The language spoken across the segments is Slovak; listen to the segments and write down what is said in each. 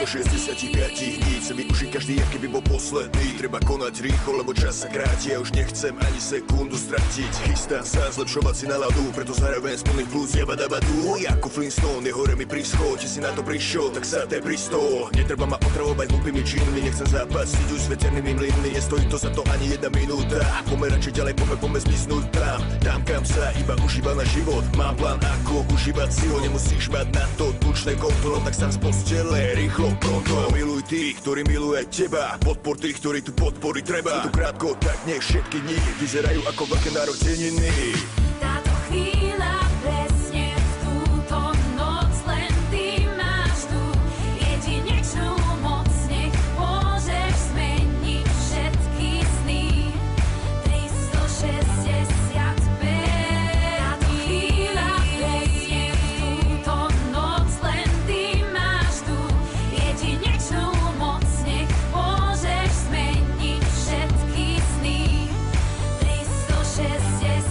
365 dní chcem využiť každý, aký by bol posledný. Treba konať rýchlo, lebo čas sa kráti. Ja už nechcem ani sekundu stratiť. Chystám sa zlepšovať si náladu, preto zároveň z plných plus jabadabadu. Ako Flintstone, je hore mi príschod. Či si na to prišiel, tak sa te pristol. Netreba ma otravovať hlupými činmi, nechcem zápasiť už s veternými mlynmi. Nestojí to za to ani jedna minúta. Poďme radšej ďalej, poďme zmiznúť tam kam sa iba užíva na život. Mám plán, ako užívať si ho. Nemusíš mať na to tučné konto, tak sám z postele, rýchlo, pronto. Miluj tých, ktorí miluje teba, podpor tých, ktorí tu podpory treba. Je tu krátko, tak nech všetky dni vyzerajú ako veľké narodeniny. Táto chvíľa presne v túto noc, len ty máš tú jedinečnú moc, nech môžeš zmeniť všetky sny. 365. Táto chvíľa presne v túto noc, len ty máš tú jedinečnú moc, nech môžeš zmeniť všetky sny. 365.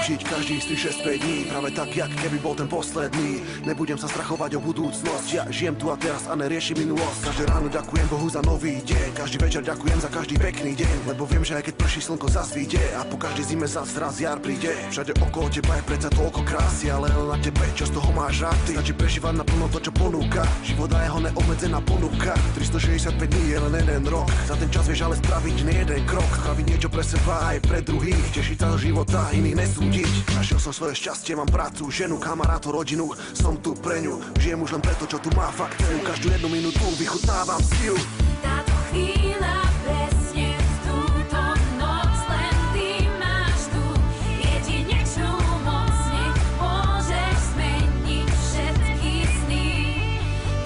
Žiť každý z tých 6-5 dní, práve tak, jak keby bol ten posledný. Nebudem sa strachovať o budúcnosť, ja žijem tu a teraz a neriešim minulosť. Každé ráno ďakujem Bohu za nový deň, každý večer ďakujem za každý pekný deň, lebo viem, že aj keď prší slnko zasvíde a po každej zime zas raz jar príde. Všade okolo teba je predsa toľko krásy, ale len na tebe, čo z toho máš rád ty. Stačí prežívať naplno to, čo ponúka, život a jeho neobmedzená ponuka. 365 dní je len jeden rok, za ten čas vieš ale spraviť nie jeden krok, spraviť niečo pre seba aj pre druhých, tešiť sa do života, iných nesúdiť. Našiel som svoje šťastie, mám prácu, ženu, kamarátov, rodinu, som tu pre ňu, žijem už len preto, čo tu má fakt cenu, každú jednu minútu vychutnávam silu. Táto chvíľa presne v túto noc, len ty máš tú jedinečnú moc, nech môžeš zmeniť všetky sny.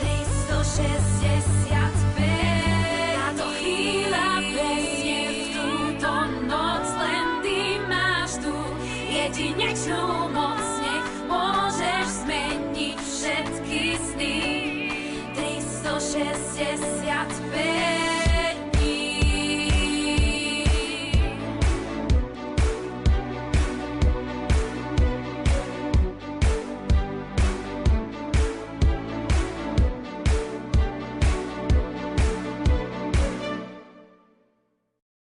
365. Táto chvíľa presne v túto noc, len ty máš tú jedinečnú moc, nech môžeš zmeniť všetky sny. 365.